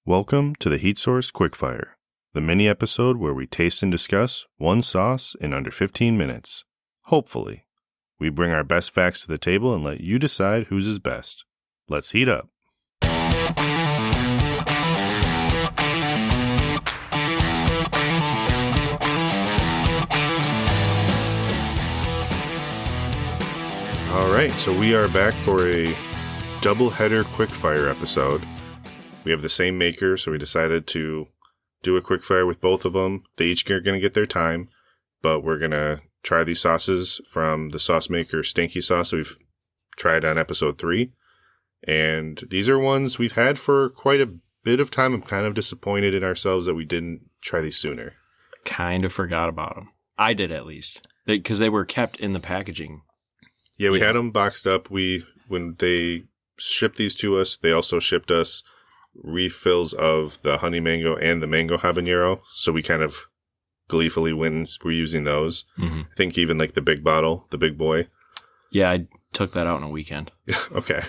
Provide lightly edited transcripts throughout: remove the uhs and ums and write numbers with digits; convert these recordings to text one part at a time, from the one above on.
Welcome to the Heat Source Quickfire, the mini episode where we taste and discuss one sauce in under 15 minutes. Hopefully. We bring our best facts to the table and let you decide whose is best. Let's heat up. All right, so we are back for a double-header quickfire episode. We have the same maker, so we decided to do a quickfire with both of them. They each are going to get their time, but we're going to try these sauces from the sauce maker Stanky sauce we've tried on episode 3. And these are ones we've had for quite a bit of time. I'm kind of disappointed in ourselves that we didn't try these sooner. Kind of forgot about them. I did, at least, because they were kept in the packaging. Yeah, we had them boxed up. When they shipped these to us, they also shipped us refills of the honey mango and the mango habanero. So we kind of gleefully went and were using those. Mm-hmm. I think even like the big bottle, the big boy. Yeah, I took that out in a weekend. Yeah, okay.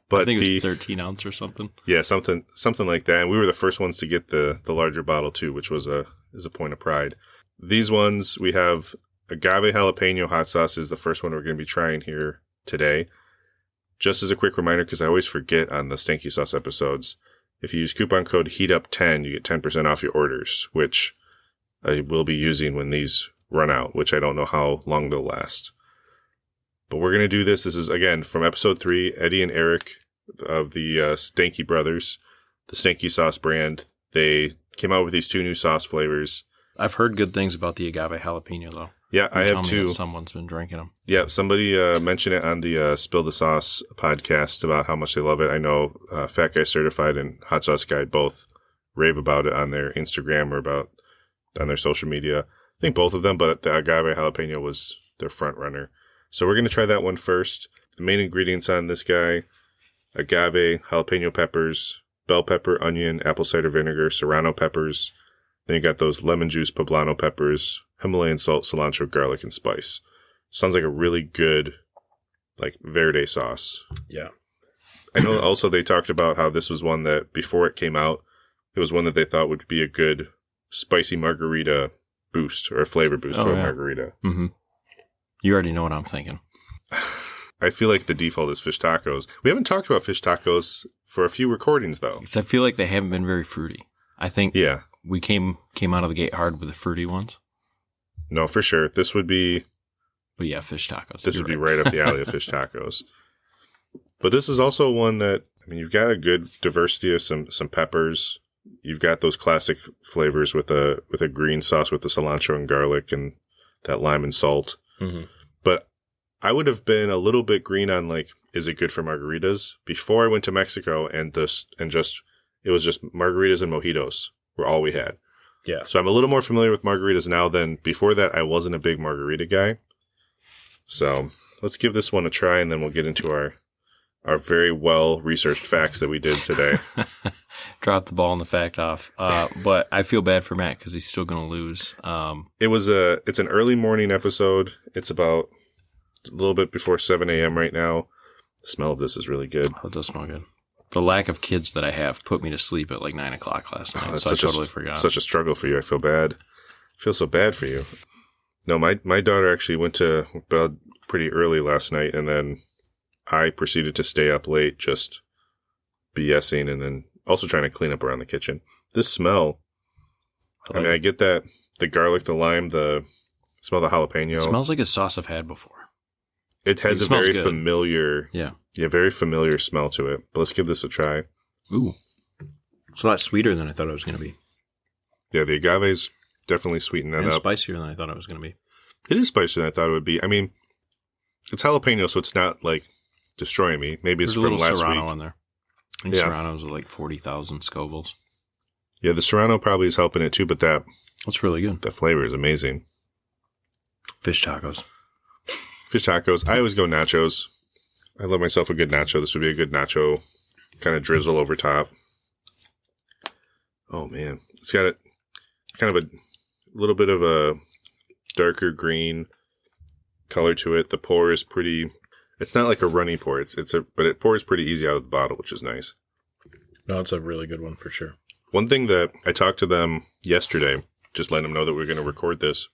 But I think it was 13 ounce or something. Yeah, something like that. And we were the first ones to get the larger bottle too, which is a point of pride. These ones, we have Agave jalapeno hot sauce is the first one we're going to be trying here today. Just as a quick reminder, because I always forget on the Stanky Sauce episodes, if you use coupon code HEATUP10, you get 10% off your orders, which I will be using when these run out, which I don't know how long they'll last. But we're going to do this. This is, again, from episode 3, Eddie and Eric of the Stanky Brothers, the Stanky Sauce brand. They came out with these 2 new sauce flavors. I've heard good things about the Agave jalapeno, though. Yeah, I have too. Someone's been drinking them. Yeah, somebody mentioned it on the Spill the Sauce podcast about how much they love it. I know Fat Guy Certified and Hot Sauce Guy both rave about it on their Instagram or on their social media. I think both of them, but the Agave jalapeno was their front runner. So we're going to try that one first. The main ingredients on this guy, agave, jalapeno peppers, bell pepper, onion, apple cider vinegar, serrano peppers. Then you got those lemon juice poblano peppers, Himalayan salt, cilantro, garlic, and spice. Sounds like a really good, like, verde sauce. Yeah. I know also they talked about how this was one that, before it came out, it was one that they thought would be a good spicy margarita boost, or a flavor boost to a margarita. Mm-hmm. You already know what I'm thinking. I feel like the default is fish tacos. We haven't talked about fish tacos for a few recordings, though. Because I feel like they haven't been very fruity. I think we came out of the gate hard with the fruity ones. No, for sure. This would be... But yeah, fish tacos. This would be right up the alley of fish tacos. But this is also one that, I mean, you've got a good diversity of some peppers. You've got those classic flavors with a green sauce with the cilantro and garlic and that lime and salt. Mm-hmm. But I would have been a little bit green on, like, is it good for margaritas? Before I went to Mexico it was just margaritas and mojitos were all we had. Yeah. So I'm a little more familiar with margaritas now than before that. I wasn't a big margarita guy. So let's give this one a try, and then we'll get into our very well-researched facts that we did today. Drop the ball on the fact off. But I feel bad for Matt because he's still going to lose. It's an early morning episode. It's about a little bit before 7 a.m. right now. The smell of this is really good. Oh, it does smell good. The lack of kids that I have put me to sleep at like 9 o'clock last night, so I totally forgot. Such a struggle for you. I feel bad. I feel so bad for you. No, my daughter actually went to bed pretty early last night, and then I proceeded to stay up late just BSing and then also trying to clean up around the kitchen. This smell, I get that, the garlic, the lime, the smell of the jalapeno. It smells like a sauce I've had before. It has a very familiar, very familiar smell to it. But let's give this a try. Ooh. It's a lot sweeter than I thought it was going to be. Yeah, the agave's definitely sweetened that up. And spicier than I thought it was going to be. It is spicier than I thought it would be. I mean, it's jalapeno, so it's not, like, destroying me. Maybe it's from last week. There's a little Serrano in there. I think Serrano's like 40,000 Scovilles. Yeah, the Serrano probably is helping it too, but that's really good. The flavor is amazing. Fish tacos. Fish tacos. I always go nachos. I love myself a good nacho. This would be a good nacho kind of drizzle over top. Oh, man. It's got kind of a little bit of a darker green color to it. The pour is pretty... It's not like a runny pour. But it pours pretty easy out of the bottle, which is nice. No, it's a really good one for sure. One thing that I talked to them yesterday, just letting them know that we're going to record this,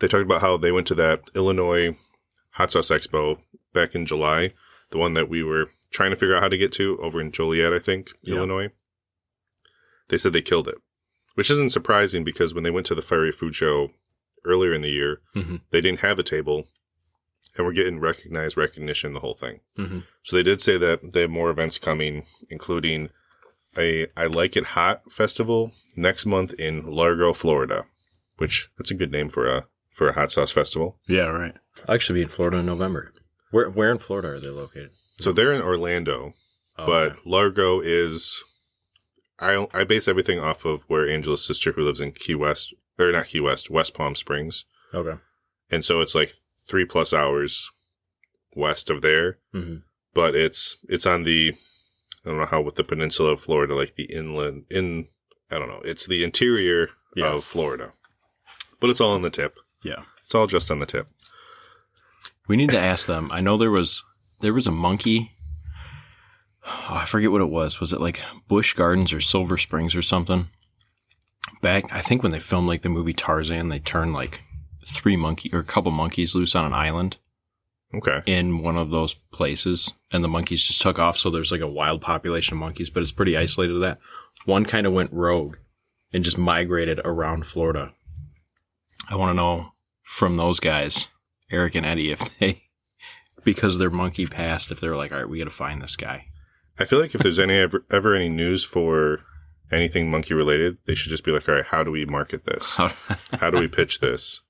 they talked about how they went to that Illinois Hot Sauce Expo back in July, the one that we were trying to figure out how to get to over in Joliet, I think, Illinois. They said they killed it, which isn't surprising because when they went to the Fiery Food Show earlier in the year, they didn't have a table and were getting recognition, the whole thing. So they did say that they have more events coming, including a I Like It Hot festival next month in Largo, Florida, which that's a good name for a hot sauce festival. Yeah, right. I'll actually be in Florida in November. Where in Florida are they located? So they're in Orlando, but Largo is, I base everything off of where Angela's sister, who lives in Key West, or not Key West, West Palm Springs. Okay. And so it's like 3+ hours west of there, but it's on the, I don't know how, with the peninsula of Florida, like the inland, I don't know, it's the interior of Florida, but it's all on the tip. Yeah. It's all just on the tip. We need to ask them. I know there was a monkey. Oh, I forget what it was. Was it like Busch Gardens or Silver Springs or something? Back, I think when they filmed like the movie Tarzan, they turned like a couple monkeys loose on an island. Okay. In one of those places, and the monkeys just took off. So there's like a wild population of monkeys, but it's pretty isolated to that. One kind of went rogue and just migrated around Florida. I want to know from those guys, Eric and Eddie, if they, because their monkey passed, if they're like, all right, we got to find this guy. I feel like if there's ever any news for anything monkey related, they should just be like, all right, how do we market this? How do we pitch this?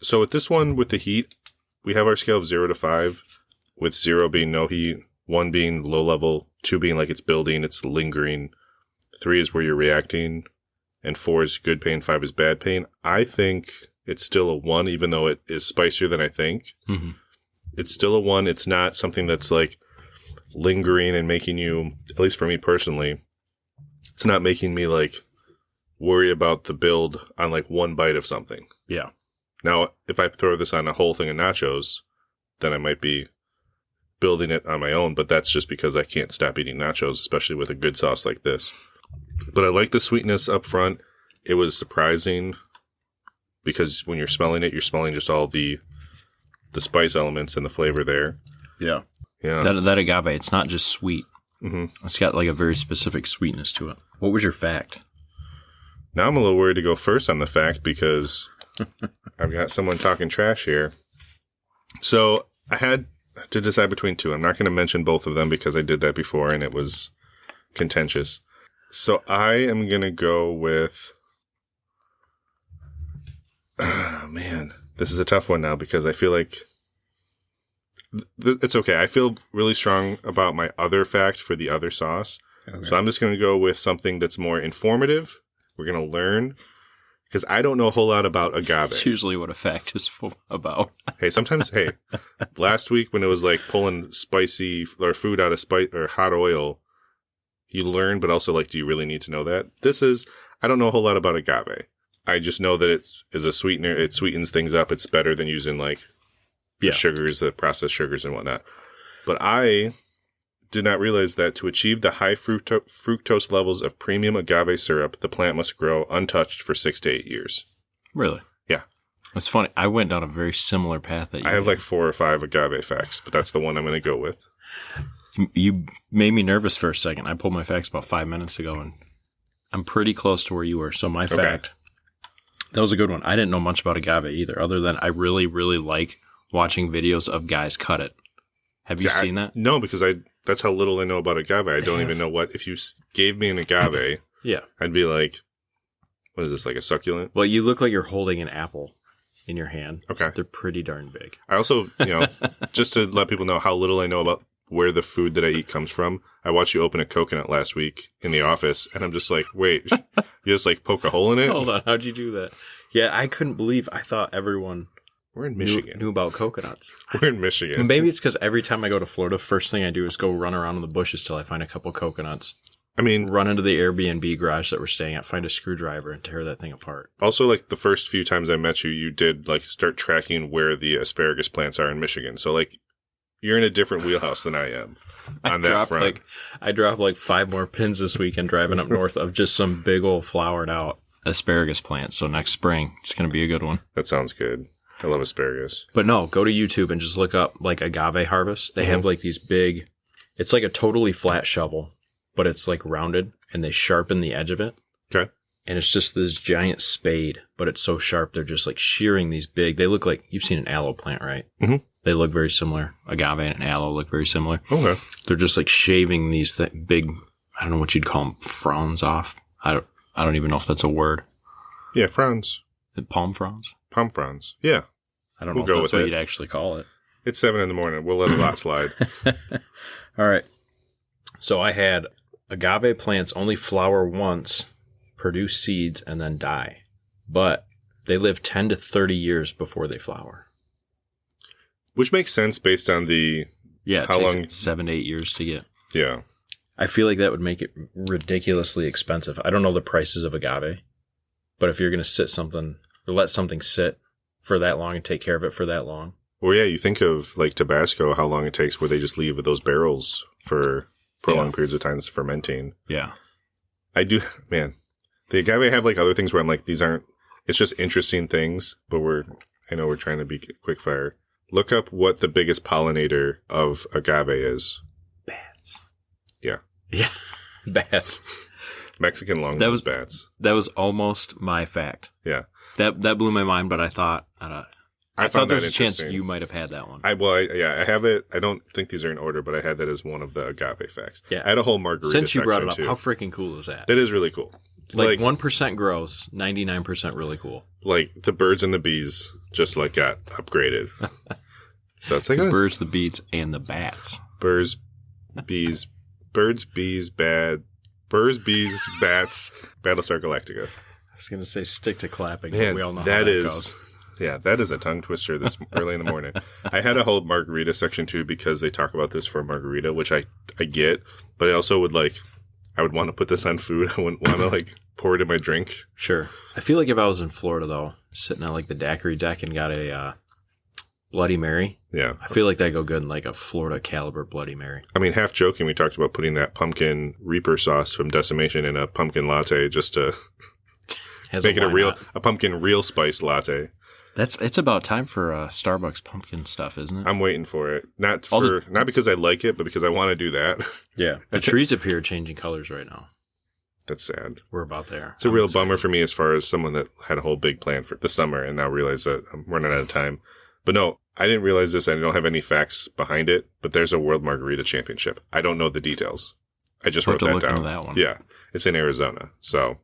So with this one, with the heat, we have our scale of 0 to 5, with 0 being no heat, 1 being low level, 2 being like it's building, it's lingering, 3 is where you're reacting, and 4 is good pain, 5 is bad pain. I think it's still a 1, even though it is spicier than I think. It's still a 1. It's not something that's like lingering and making you, at least for me personally, it's not making me like worry about the build on like one bite of something. Yeah. Now, if I throw this on a whole thing of nachos, then I might be building it on my own, but that's just because I can't stop eating nachos, especially with a good sauce like this. But I like the sweetness up front. It was surprising because when you're smelling it, you're smelling just all the spice elements and the flavor there. Yeah. Yeah. That agave, it's not just sweet. It's got like a very specific sweetness to it. What was your fact? Now I'm a little worried to go first on the fact because I've got someone talking trash here. So I had to decide between 2. I'm not going to mention both of them because I did that before and it was contentious. So I am going to go with... man, this is a tough one now because I feel like... it's okay. I feel really strong about my other fact for the other sauce. Okay. So I'm just going to go with something that's more informative. We're going to learn. Because I don't know a whole lot about agave. It's usually what a fact is about. Sometimes, last week when it was like pulling spicy or food out of spice or hot oil, you learn, but also like, do you really need to know that? I don't know a whole lot about agave. I just know that it is a sweetener. It sweetens things up. It's better than using like sugars, the processed sugars and whatnot. But I did not realize that to achieve the high fructose levels of premium agave syrup, the plant must grow untouched for 6 to 8 years. Really? Yeah. It's funny. I went down a very similar path that you I have like 4 or 5 agave facts, but that's the one I'm going to go with. You made me nervous for a second. I pulled my facts about 5 minutes ago, and I'm pretty close to where you were. So my fact, that was a good one. I didn't know much about agave either, other than I really, really like watching videos of guys cut it. Have you seen that? No, because that's how little I know about agave. I don't even know what, if you gave me an agave, I'd be like, what is this, like a succulent? Well, you look like you're holding an apple in your hand. Okay. They're pretty darn big. I also, just to let people know how little I know about where the food that I eat comes from, I watched you open a coconut last week in the office, and I'm just like, wait, you just like poke a hole in it? Hold on, how'd you do that? Yeah, I couldn't believe, I thought everyone... We're in Michigan. Knew about coconuts. We're in Michigan. Maybe it's because every time I go to Florida, first thing I do is go run around in the bushes till I find a couple coconuts. I mean, run into the Airbnb garage that we're staying at, find a screwdriver, and tear that thing apart. Also, like the first few times I met you, you did like start tracking where the asparagus plants are in Michigan. So like, You're in a different wheelhouse than I am on that front. I dropped like 5 more pins this weekend driving up north of just some big old flowered out asparagus plant. So next spring, it's going to be a good one. That sounds good. I love asparagus. But no, go to YouTube and just look up like agave harvest. They have like these big, it's like a totally flat shovel, but it's like rounded and they sharpen the edge of it. Okay. And it's just this giant spade, but it's so sharp. They're just like shearing these big, they look like, you've seen an aloe plant, right? Mm-hmm. They look very similar. Agave and aloe look very similar. Okay. They're just like shaving these big, I don't know what you'd call them, fronds off. I don't even know if that's a word. Yeah, fronds. Palm fronds? Palm fronds. Yeah. I don't know if that's what you'd actually call it. It's 7 a.m. We'll let a lot slide. All right. So I had agave plants only flower once, produce seeds, and then die. But they live 10 to 30 years before they flower. Which makes sense based on the... Yeah, it takes 7 to 8 years to get. Yeah. I feel like that would make it ridiculously expensive. I don't know the prices of agave, but if you're going to let something sit for that long and take care of it for that long. Well, yeah, you think of like Tabasco, how long it takes where they just leave those barrels for prolonged periods of time fermenting. Yeah. I do, man. The agave have like other things where I'm like, these aren't, it's just interesting things, but I know we're trying to be quick fire. Look up what the biggest pollinator of agave is. Bats. Yeah. Yeah. Bats. Mexican longnose bats. That was almost my fact. Yeah. That blew my mind, but I thought there's a chance you might have had that one. I have it. I don't think these are in order, but I had that as one of the agave facts. Yeah. I had a whole margarita Since you brought it up, too. how freaking cool is that? That is really cool. Like 1% gross, 99% really cool. Like the birds and the bees just like got upgraded. So it's like the birds, the bees, and the bats. Birds, bees, bats, Battlestar Galactica. I was going to say stick to clapping, Man, but we all know how that goes. Yeah, that is a tongue twister this early in the morning. I had a whole margarita section too because they talk about this for a margarita, which I get, but I also would I would want to put this on food. I wouldn't want to pour it in my drink. Sure. I feel like if I was in Florida though, sitting on the daiquiri deck and got a Bloody Mary. Yeah. I feel like that'd go good in a Florida caliber Bloody Mary. I mean, half joking, we talked about putting that pumpkin Reaper sauce from Decimation in a pumpkin latte just to make it a pumpkin real spice latte. It's about time for Starbucks pumpkin stuff, isn't it? I'm waiting for it. Not because I like it, but because I want to do that. Yeah. The trees appear changing colors right now. That's sad. We're about there. It's a real bummer for me as far as someone that had a whole big plan for the summer and now realize that I'm running out of time. But no, I didn't realize this. I don't have any facts behind it, but there's a World Margarita Championship. I don't know the details. I just wrote that down. That one. Yeah. It's in Arizona. So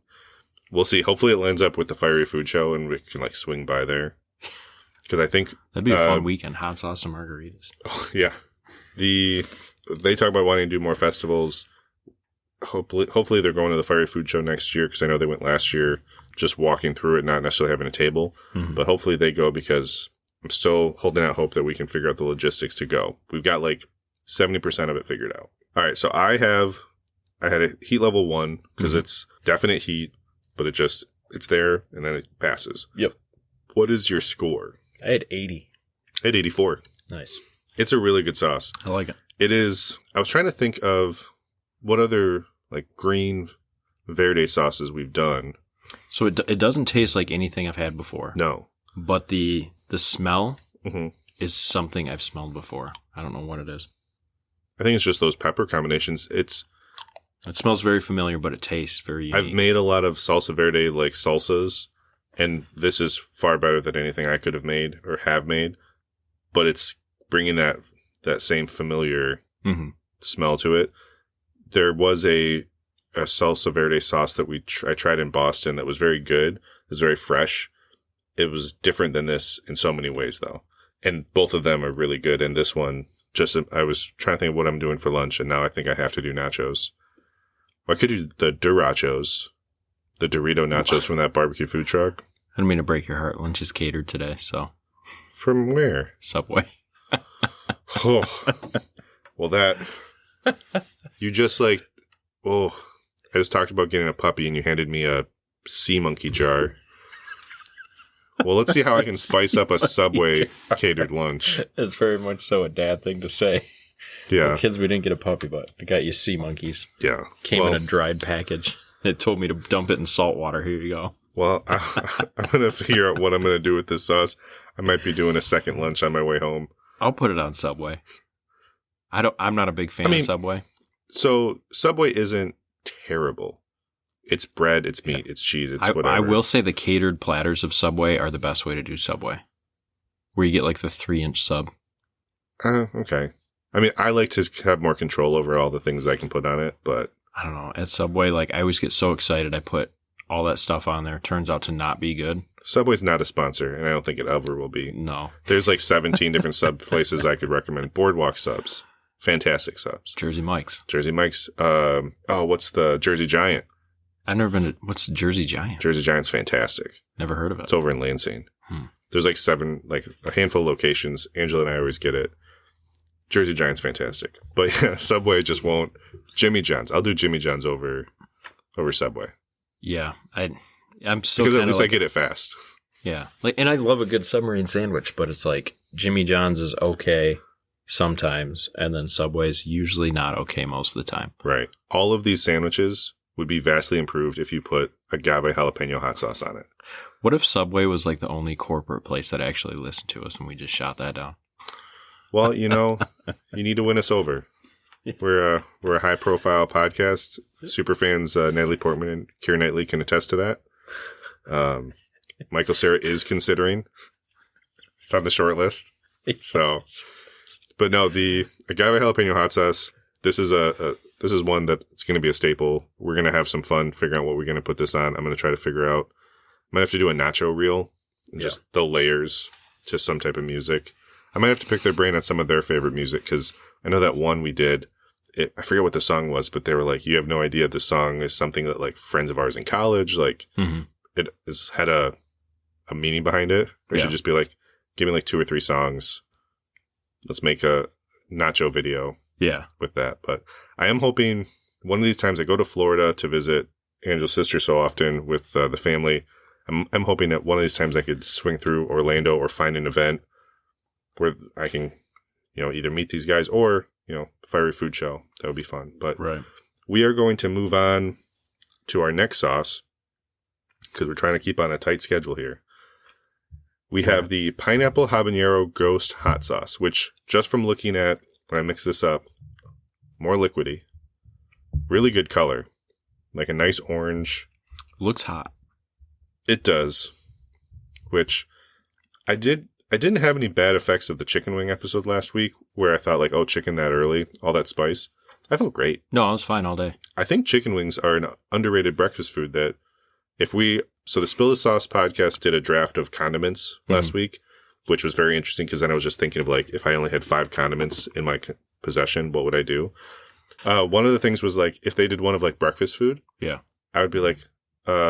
we'll see. Hopefully it lands up with the Fiery Food Show and we can swing by there. Because I think that'd be a fun weekend. Hot sauce and margaritas. Oh, yeah. They talk about wanting to do more festivals. Hopefully they're going to the Fiery Food Show next year because I know they went last year just walking through it, not necessarily having a table. Mm-hmm. But hopefully they go because I'm still holding out hope that we can figure out the logistics to go. We've got 70% of it figured out. All right. So I had a heat level 1 because it's definite heat, but it's there and then it passes. Yep. What is your score? I had 80. I had 84. Nice. It's a really good sauce. I like it. It is. I was trying to think of what other green verde sauces we've done. So it doesn't taste like anything I've had before. No. But the smell is something I've smelled before. I don't know what it is. I think it's just those pepper combinations. It smells very familiar, but it tastes very unique. I've made a lot of salsa verde salsas. And this is far better than anything I could have made or have made. But it's bringing that same familiar smell to it. There was a salsa verde sauce that I tried in Boston that was very good. It was very fresh. It was different than this in so many ways, though. And both of them are really good. And this one, I was trying to think of what I'm doing for lunch. And now I think I have to do nachos. I could do the Dorachos. The Dorito nachos from that barbecue food truck. I didn't mean to break your heart. Lunch is catered today, so. From where? Subway. Oh. Well, you just I just talked about getting a puppy and you handed me a sea monkey jar. Well, let's see how I can spice up a Subway catered lunch. It's very much so a dad thing to say. Yeah. The kids, we didn't get a puppy, but I got you sea monkeys. Yeah. Came in a dried package. It told me to dump it in salt water. Here you go. Well, I'm going to figure out what I'm going to do with this sauce. I might be doing a second lunch on my way home. I'll put it on Subway. I'm not a big fan of Subway. So Subway isn't terrible. It's bread, it's meat, it's cheese, it's whatever. I will say the catered platters of Subway are the best way to do Subway. Where you get like the 3-inch sub. Okay. I mean, I like to have more control over all the things I can put on it, but I don't know. At Subway, like I always get so excited. I put all that stuff on there. Turns out to not be good. Subway's not a sponsor, and I don't think it ever will be. No. There's like 17 different sub places I could recommend. Boardwalk subs. Fantastic subs. Jersey Mike's. Jersey Mike's. What's the Jersey Giant? I've never been to, what's Jersey Giant? Jersey Giant's fantastic. Never heard of it. It's over in Lansing. There's like a handful of locations. Angela and I always get it. Jersey Giant's fantastic. But yeah, Subway just won't. Jimmy John's. I'll do Jimmy John's over Subway. Yeah. I'm still because at least like, I get it fast. Yeah. And I love a good submarine sandwich, but it's like Jimmy John's is okay sometimes, and then Subway's usually not okay most of the time. Right. All of these sandwiches would be vastly improved if you put agave jalapeno hot sauce on it. What if Subway was like the only corporate place that actually listened to us and we just shot that down? Well, you need to win us over. We're a high profile podcast. Super fans Natalie Portman and Keira Knightley can attest to that. Michael Cera is considering. It's on the short list. So, but no, the agave jalapeno hot sauce. This is this is one that it's going to be a staple. We're going to have some fun figuring out what we're going to put this on. I'm going to try to figure out. I might have to do a nacho reel and just the layers to some type of music. I might have to pick their brain on some of their favorite music because I know that one we did. I forget what the song was, but they were like, "You have no idea this song is something that like friends of ours in college like it has had a meaning behind it. We should just be like, give me like 2 or 3 songs. Let's make a nacho video." Yeah, with that. But I am hoping one of these times I go to Florida to visit Angela's sister so often with the family. I'm hoping that one of these times I could swing through Orlando or find an event where I can, either meet these guys or, Fiery Food Show. That would be fun. But we are going to move on to our next sauce because we're trying to keep on a tight schedule here. We have the Pineapple Habanero Ghost Hot Sauce, which just from looking at when I mix this up, more liquidy, really good color, like a nice orange. Looks hot. It does, which I didn't have any bad effects of the chicken wing episode last week where I thought like, oh, chicken that early, all that spice. I felt great. No, I was fine all day. I think chicken wings are an underrated breakfast food that so the Spill the Sauce podcast did a draft of condiments last week, which was very interesting because then I was just thinking of like, if I only had 5 condiments in my possession, what would I do? One of the things was like, if they did one of like breakfast food, I would be like,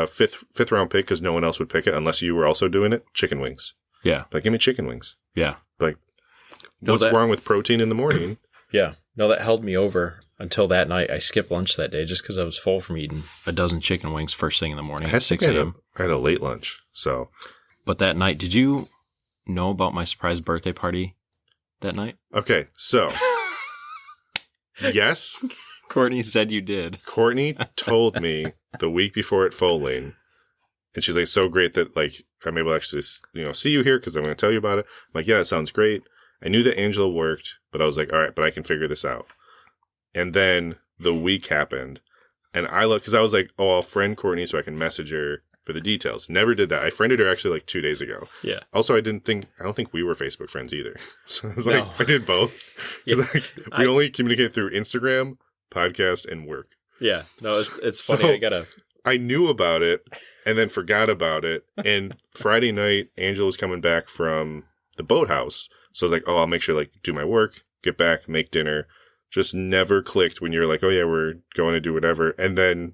fifth round pick because no one else would pick it unless you were also doing it. Chicken wings. Yeah. Like, give me chicken wings. Yeah. Like, what's wrong with protein in the morning? Yeah. No, that held me over until that night. I skipped lunch that day just because I was full from eating a dozen chicken wings first thing in the morning at 6 a.m. I had a late lunch, so. But that night, did you know about my surprise birthday party that night? Okay, so. Yes. Courtney said you did. Courtney told me the week before at Foaling, and she's like, so great that like I'm able to actually, see you here because I'm going to tell you about it. I'm like, yeah, it sounds great. I knew that Angela worked, but I was like, all right, but I can figure this out. And then the week happened, and I looked because I was like, oh, I'll friend Courtney so I can message her for the details. Never did that. I friended her actually like 2 days ago. Yeah. Also, I don't think we were Facebook friends either. So I was like, I did both. Yeah. Like, we only communicate through Instagram, podcast, and work. Yeah. No, it's funny. So, I knew about it and then forgot about it. And Friday night, Angela was coming back from the boathouse. So I was like, oh, I'll make sure do my work, get back, make dinner. Just never clicked when you're like, oh yeah, we're going to do whatever. And then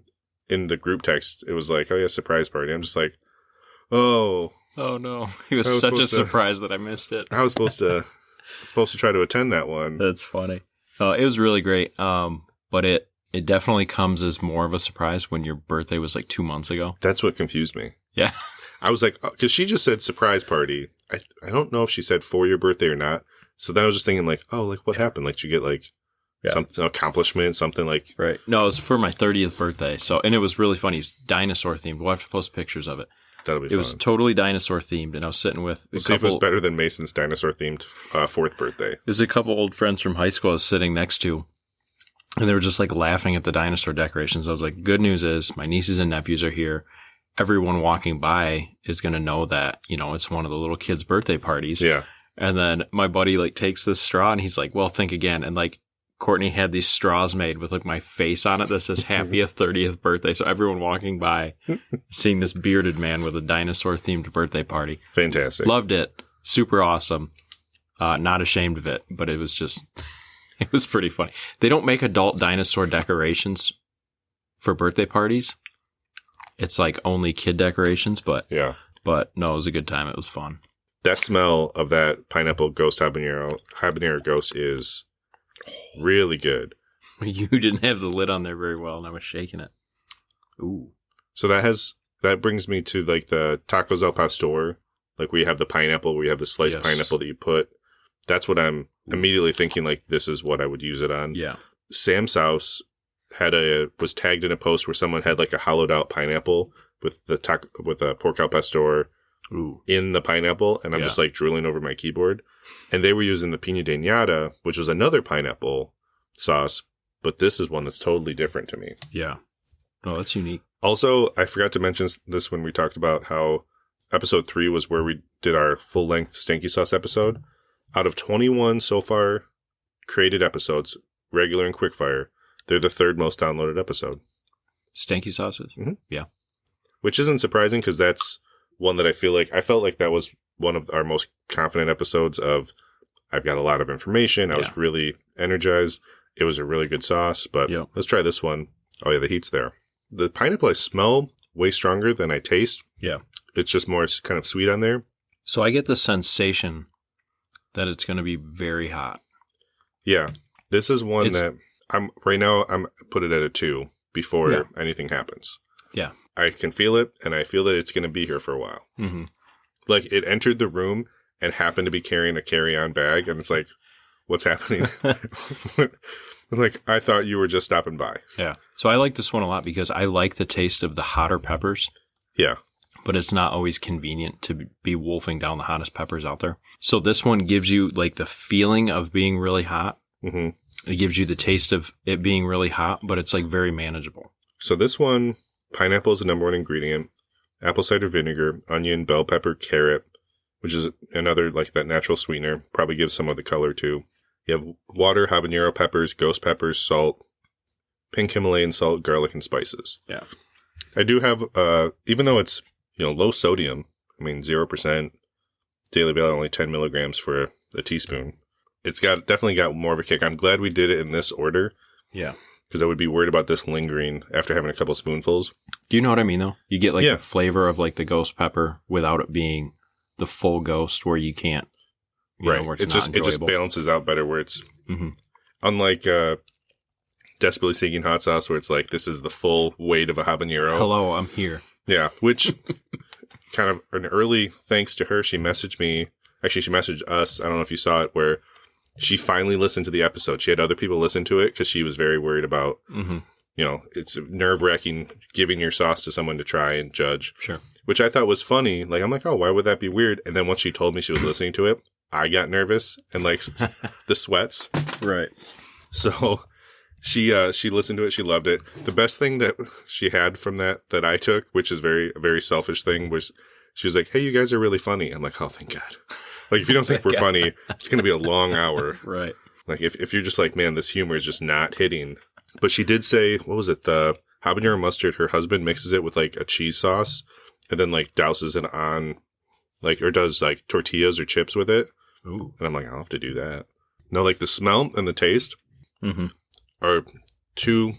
in the group text, it was like, oh yeah, surprise party. I'm just like, oh. Oh no. It was such a surprise that I missed it. I was supposed to try to attend that one. That's funny. It was really great. But it definitely comes as more of a surprise when your birthday was like 2 months ago. That's what confused me. Yeah. I was like, because she just said surprise party. I don't know if she said for your birthday or not. So then I was just thinking like, oh, like what happened? Like, did you get like some accomplishment, something like. Right. No, it was for my 30th birthday. So, and it was really funny. It's dinosaur themed. We'll have to post pictures of it. That'll be fun. It was totally dinosaur themed. And I was sitting with We'll see if it was better than Mason's dinosaur themed 4th birthday. There's a couple old friends from high school I was sitting next to. And they were just like laughing at the dinosaur decorations. I was like, good news is my nieces and nephews are here. Everyone walking by is going to know that, you know, it's one of the little kids' birthday parties. Yeah. And then my buddy like takes this straw and he's like, well, think again. And like Courtney had these straws made with like my face on it that says happiest 30th birthday. So everyone walking by seeing this bearded man with a dinosaur themed birthday party. Fantastic. Loved it. Super awesome. Not ashamed of it, but it was just, it was pretty funny. They don't make adult dinosaur decorations for birthday parties. It's like only kid decorations, but no, it was a good time. It was fun. That smell of that pineapple ghost habanero ghost is really good. You didn't have the lid on there very well, and I was shaking it. Ooh. So that brings me to like the tacos al pastor. Like we have the pineapple, we have the sliced pineapple that you put. That's what I'm immediately thinking. Like this is what I would use it on. Yeah. Sam's house was tagged in a post where someone had like a hollowed out pineapple with a pork al pastor in the pineapple, and I'm just like drooling over my keyboard. And they were using the piña de añada, which was another pineapple sauce, but this is one that's totally different to me. Yeah. Oh, that's unique. Also, I forgot to mention this when we talked about how episode 3 was where we did our full length Stanky Sauce episode. Out of 21 so far created episodes, regular and quickfire, they're the 3rd most downloaded episode. Stanky sauces? Mm-hmm. Yeah. Which isn't surprising because that's one that I felt like that was one of our most confident episodes of I've got a lot of information. I was really energized. It was a really good sauce, but let's try this one. Oh yeah, the heat's there. The pineapple I smell way stronger than I taste. Yeah. It's just more kind of sweet on there. So I get the sensation that it's going to be very hot. Yeah. This is one that I'm put it at a 2 before anything happens. Yeah. I can feel it, and I feel that it's going to be here for a while. Mm-hmm. Like, it entered the room and happened to be carrying a carry-on bag, and it's like, what's happening? Like, I thought you were just stopping by. Yeah. So I like this one a lot because I like the taste of the hotter peppers. Yeah. But it's not always convenient to be wolfing down the hottest peppers out there. So this one gives you, like, the feeling of being really hot. Mm-hmm. It gives you the taste of it being really hot, but it's, like, very manageable. So this one, pineapple is the number 1 ingredient. Apple cider vinegar, onion, bell pepper, carrot, which is another, like, that natural sweetener. Probably gives some of the color, too. You have water, habanero peppers, ghost peppers, salt, pink Himalayan salt, garlic, and spices. Yeah. I do have, even though it's, low sodium, 0%, daily value only 10 milligrams for a teaspoon. It's definitely got more of a kick. I'm glad we did it in this order. Yeah. Because I would be worried about this lingering after having a couple spoonfuls. Do you know what I mean, though? You get, like, the flavor of, like, the ghost pepper without it being the full ghost where you can't, right. Where it's not enjoyable. It just balances out better where it's, unlike Desperately Seeking Hot Sauce, where it's like, this is the full weight of a habanero. Hello, I'm here. Yeah, which kind of an early thanks to her, she messaged me. Actually, she messaged us. I don't know if you saw it, where she finally listened to the episode. She had other people listen to it because she was very worried about, it's nerve-wracking giving your sauce to someone to try and judge. Sure. Which I thought was funny. Like, I'm like, oh, why would that be weird? And then once she told me she was listening to it, I got nervous and, like, the sweats. Right. So she listened to it. She loved it. The best thing that she had from that I took, which is a very selfish thing, was she was like, hey, you guys are really funny. I'm like, oh, thank God. Like, if you don't think we're funny, it's going to be a long hour. Right. Like, if you're just like, man, this humor is just not hitting. But she did say, what was it? The habanero mustard, her husband mixes it with, like, a cheese sauce and then, like, douses it on, like, or does, like, tortillas or chips with it. Ooh. And I'm like, I'll have to do that. No, like, the smell and the taste are two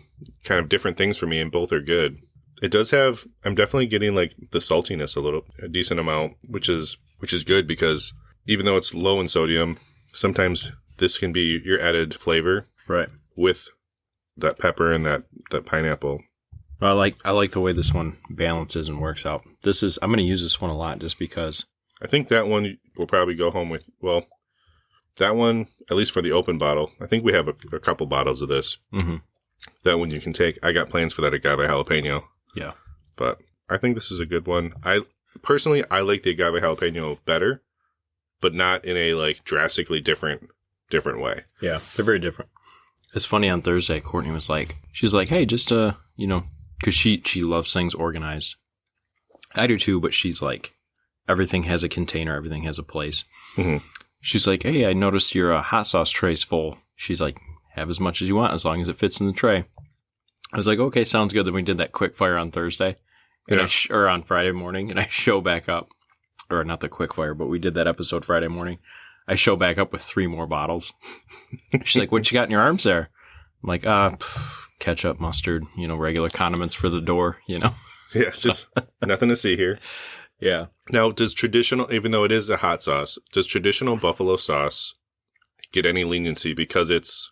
kind of different things for me, and both are good. It does have, I'm definitely getting, like, the saltiness a decent amount, which is good because even though it's low in sodium, sometimes this can be your added flavor. Right. With that pepper and that pineapple. I like the way this one balances and works out. I'm going to use this one a lot just because. I think that one will probably go home with, well, that one, at least for the open bottle, I think we have a couple bottles of this. Mm-hmm. That one you can take. I got plans for that agave jalapeno. Yeah. But I think this is a good one. Personally, I like the agave jalapeno better, but not in a like drastically different way. Yeah, they're very different. It's funny, on Thursday, Courtney was like, she's like, hey, just, because she loves things organized. I do too, but she's like, everything has a container, everything has a place. Mm-hmm. She's like, hey, I noticed your hot sauce tray's full. She's like, have as much as you want as long as it fits in the tray. I was like, okay, sounds good. Then we did that quick fire on Thursday, and or on Friday morning, and I show back up, or not the quick fire, but we did that episode Friday morning. I show back up with 3 more bottles. She's like, what you got in your arms there? I'm like, ketchup, mustard, regular condiments for the door, Yeah, it's just nothing to see here. Yeah. Now, does traditional, even though it is a hot sauce, does traditional buffalo sauce get any leniency because it's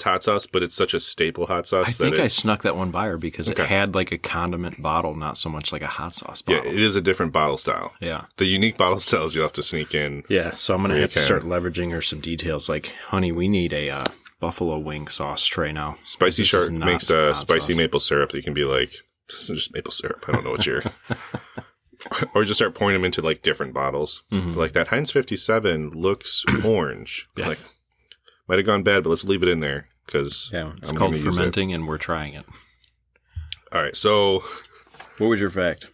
hot sauce, but it's such a staple hot sauce? I think I snuck that one by her because it had like a condiment bottle, not so much like a hot sauce bottle. Yeah, it is a different bottle style. Yeah. The unique bottle styles you'll have to sneak in. Yeah, so I'm going to have to start leveraging her some details. Like, honey, we need a buffalo wing sauce tray now. Spicy Shark makes a spicy maple syrup. You can be like, this is just maple syrup. I don't know what you're... Or just start pouring them into like different bottles. Mm-hmm. Like that Heinz 57 looks orange. Yeah. Like, might have gone bad, but let's leave it in there because it's called fermenting, and we're trying it. All right, so what was your fact?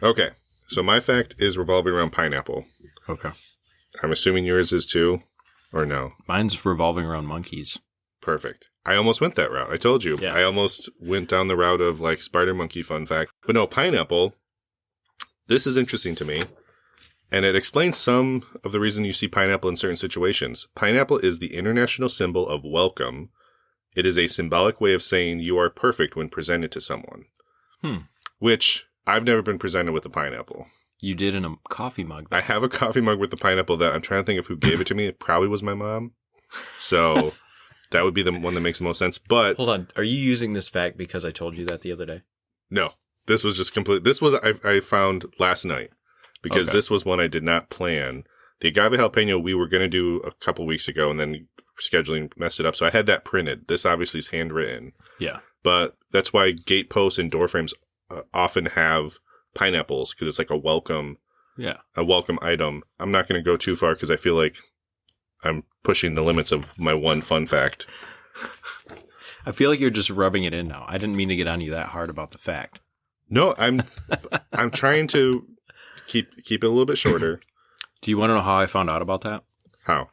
Okay, so my fact is revolving around pineapple. Okay, I'm assuming yours is too, or no? Mine's revolving around monkeys. Perfect. I almost went that route. I told you. Yeah. I almost went down the route of like spider monkey fun fact, but no, pineapple. This is interesting to me. And it explains some of the reason you see pineapple in certain situations. Pineapple is the international symbol of welcome. It is a symbolic way of saying you are perfect when presented to someone. Which I've never been presented with a pineapple. You did in a coffee mug, though. I have a coffee mug with the pineapple that I'm trying to think of who gave it to me. It probably was my mom. So that would be the one that makes the most sense. But hold on. Are you using this fact because I told you that the other day? No. This was just complete. This was I found last night. Because this was one I did not plan. The agave jalapeno we were going to do a couple weeks ago, and then scheduling messed it up. So I had that printed. This obviously is handwritten. Yeah. But that's why gate posts and door frames often have pineapples, because it's like a welcome item. I'm not going to go too far because I feel like I'm pushing the limits of my one fun fact. I feel like you're just rubbing it in now. I didn't mean to get on you that hard about the fact. No, I'm trying to keep it a little bit shorter. Do you want to know how I found out about that? How?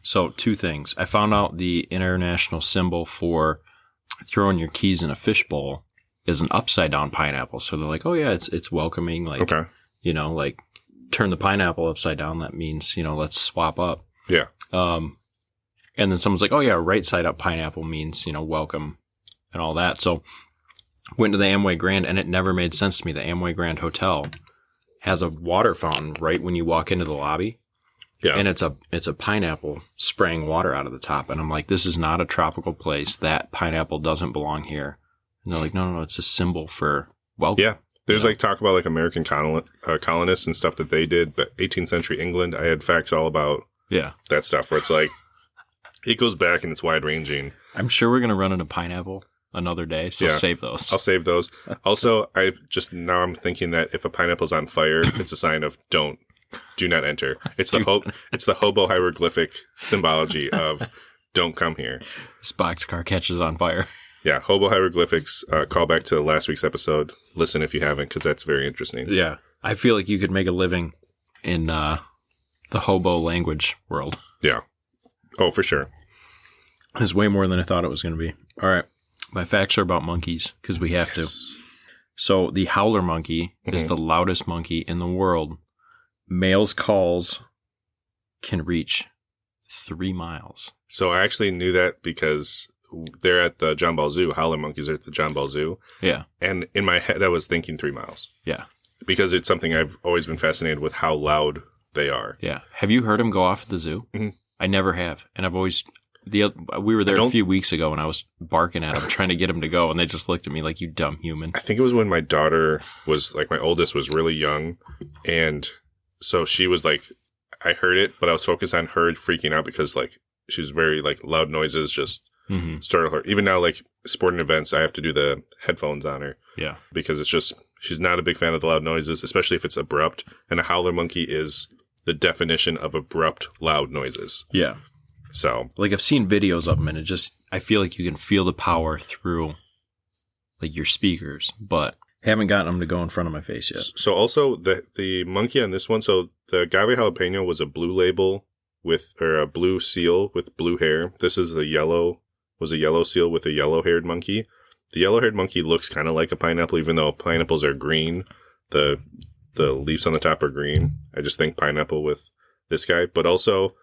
So 2 things. I found out the international symbol for throwing your keys in a fishbowl is an upside down pineapple. So they're like, oh yeah, it's welcoming. Like, like turn the pineapple upside down. That means, let's swap up. Yeah. And then someone's like, oh yeah, right side up pineapple means, welcome and all that. So went to the Amway Grand, and it never made sense to me. The Amway Grand Hotel has a water fountain right when you walk into the lobby. Yeah. And it's a pineapple spraying water out of the top. And I'm like, this is not a tropical place. That pineapple doesn't belong here. And they're like, no, it's a symbol for welcome. Yeah. There's like talk about like American colonists and stuff that they did. But 18th century England, I had facts all about that stuff where it's like, it goes back and it's wide ranging. I'm sure we're going to run into pineapple another day, so save those. I'll save those. Also, I'm thinking that if a pineapple's on fire, it's a sign of do not enter. It's the hobo hieroglyphic symbology of don't come here. This boxcar catches on fire. Yeah, hobo hieroglyphics. Call back to last week's episode. Listen if you haven't, because that's very interesting. Yeah, I feel like you could make a living in the hobo language world. Yeah. Oh, for sure. It's way more than I thought it was going to be. All right. My facts are about monkeys because we have to. So the howler monkey is the loudest monkey in the world. Male's calls can reach 3 miles. So I actually knew that because they're at the John Ball Zoo. Howler monkeys are at the John Ball Zoo. Yeah. And in my head, I was thinking 3 miles. Yeah. Because it's something I've always been fascinated with how loud they are. Yeah. Have you heard them go off at the zoo? Mm-hmm. I never have. And I've always We were there a few weeks ago and I was barking at them, trying to get them to go, and they just looked at me like, you dumb human. I think it was when my daughter was, like, my oldest was really young, and so she was like, I heard it, but I was focused on her freaking out because, like, she was very, like, loud noises just startled her. Even now, like, sporting events, I have to do the headphones on her. Yeah. Because it's just, she's not a big fan of the loud noises, especially if it's abrupt, and a howler monkey is the definition of abrupt, loud noises. Yeah. So, like, I've seen videos of them, and I feel like you can feel the power through, like, your speakers, but haven't gotten them to go in front of my face yet. So also, the monkey on this one, so the Agave Jalapeno was a blue label or a blue seal with blue hair. This is a yellow seal with a yellow-haired monkey. The yellow-haired monkey looks kind of like a pineapple, even though pineapples are green. The leaves on the top are green. I just think pineapple with this guy, but also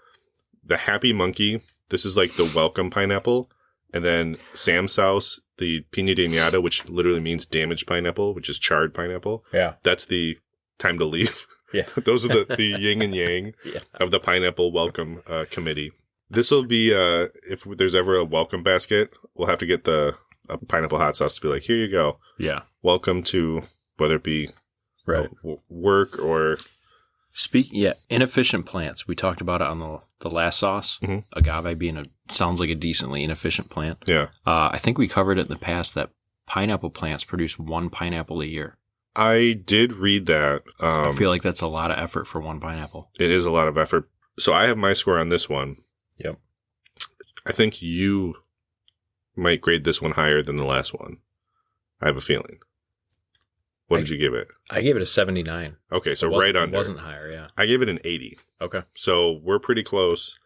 the happy monkey, this is like the welcome pineapple. And then Sam's house, the piña de ñata, which literally means damaged pineapple, which is charred pineapple. Yeah. That's the time to leave. Yeah. Those are the yin and yang of the pineapple welcome committee. This will be, if there's ever a welcome basket, we'll have to get a pineapple hot sauce to be like, here you go. Yeah. Welcome to, whether it be work or... inefficient plants. We talked about it on the last sauce. Agave sounds like a decently inefficient plant. Yeah. I think we covered it in the past that pineapple plants produce 1 pineapple a year. I did read that. I feel like that's a lot of effort for 1 pineapple. It is a lot of effort. So I have my score on this one. Yep. I think you might grade this one higher than the last one. I have a feeling. What did you give it? I gave it a 79. Okay, so right under. It wasn't higher, yeah. I gave it an 80. Okay. So we're pretty close.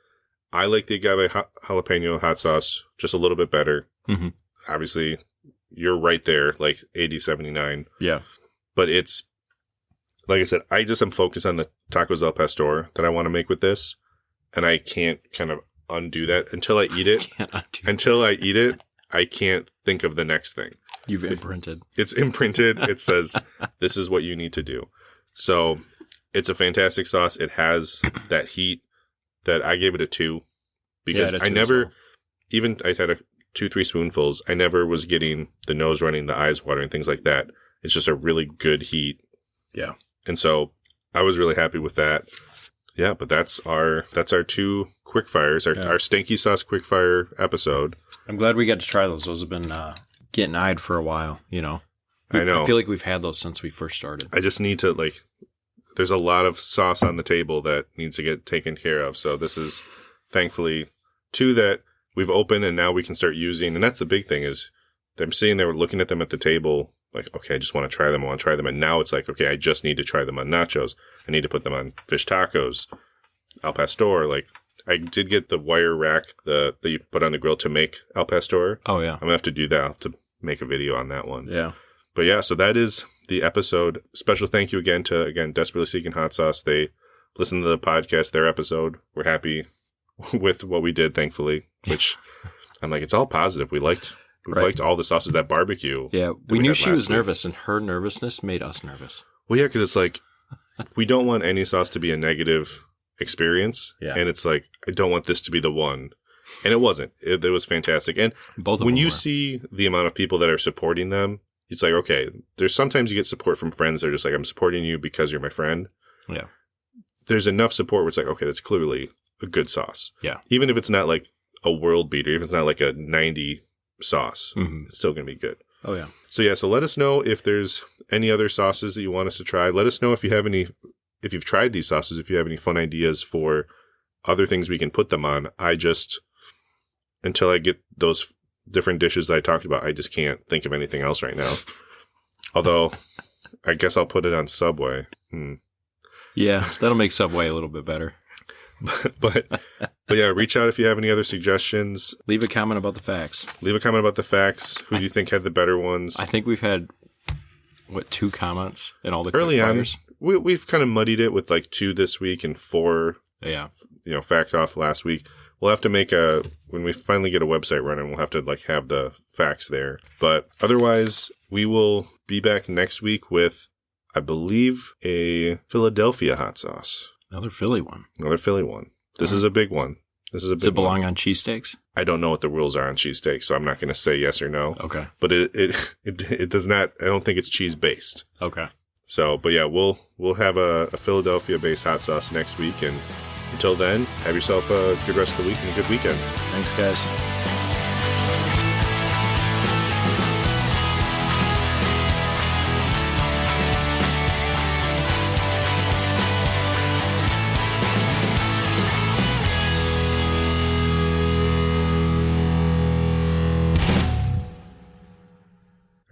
I like the Agave Jalapeno hot sauce just a little bit better. Mm-hmm. Obviously, you're right there, like 80, 79. Yeah. But it's, like I said, I just am focused on the tacos al pastor that I want to make with this. And I can't kind of undo that until I eat it. Until I eat it, I can't think of the next thing. You've imprinted. It's imprinted. It says, this is what you need to do. So it's a fantastic sauce. It has that heat that I gave it a 2 because I never, even I had 2-3 spoonfuls. I never was getting the nose running, the eyes watering, things like that. It's just a really good heat. Yeah. And so I was really happy with that. Yeah, but that's our 2 quickfires, our Stanky Sauce quickfire episode. I'm glad we got to try those. Those have been getting eyed for a while, you know. I know. I feel like we've had those since we first started. I just need to, there's a lot of sauce on the table that needs to get taken care of. So this is, thankfully, 2 that we've opened and now we can start using. And that's the big thing is I'm sitting there looking at them at the table like, okay, I just want to try them. I want to try them. And now it's like, okay, I just need to try them on nachos. I need to put them on fish tacos, al pastor. Like, I did get the wire rack that you put on the grill to make al pastor. Oh, yeah. I'm going to have to do that. I'll have to make a video on that one. Yeah. But yeah, so that is the episode. Special thank you again to, Desperately Seeking Hot Sauce. They listened to the podcast, their episode. We're happy with what we did, thankfully, which I'm like, it's all positive. We've liked all the sauces, that barbecue. Yeah, we knew she was nervous, and her nervousness made us nervous. Well, yeah, because it's like, we don't want any sauce to be a negative experience. Yeah. And it's like, I don't want this to be the one. And it wasn't. It was fantastic. And when you see the amount of people that are supporting them, it's like, okay, there's sometimes you get support from friends that are just like, I'm supporting you because you're my friend. Yeah. There's enough support where it's like, okay, that's clearly a good sauce. Yeah. Even if it's not like a world beater, even if it's not like a 90 sauce, it's still going to be good. Oh, yeah. So let us know if there's any other sauces that you want us to try. Let us know if you've tried these sauces, if you have any fun ideas for other things we can put them on. Until I get those different dishes that I talked about, I just can't think of anything else right now. Although, I guess I'll put it on Subway. Yeah, that'll make Subway a little bit better. But yeah, reach out if you have any other suggestions. Leave a comment about the facts. Who do you think had the better ones? I think we've had, 2 comments in all the early on. fires? We've kind of muddied it with 2 this week and 4. Yeah. Fact off last week. We'll have to make when we finally get a website running, we'll have to have the facts there. But otherwise, we will be back next week with, I believe, a Philadelphia hot sauce. Another Philly one. This is a big one. This is a big Does it belong one. on cheesesteaks? I don't know what the rules are on cheesesteak, so I'm not going to say yes or no. Okay. But it does not. I don't think it's cheese based. Okay. So, but yeah, we'll have a Philadelphia based hot sauce next week, and until then, have yourself a good rest of the week and a good weekend. Thanks, guys.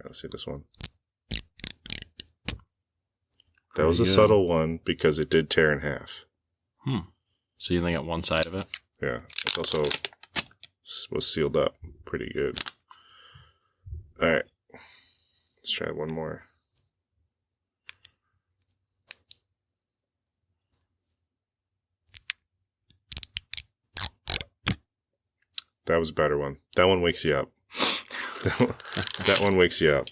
Let's see this one. That was a subtle one because it did tear in half. So you only got one side of it? Yeah. It also was sealed up pretty good. All right. Let's try one more. That was a better one. That one wakes you up. That one wakes you up.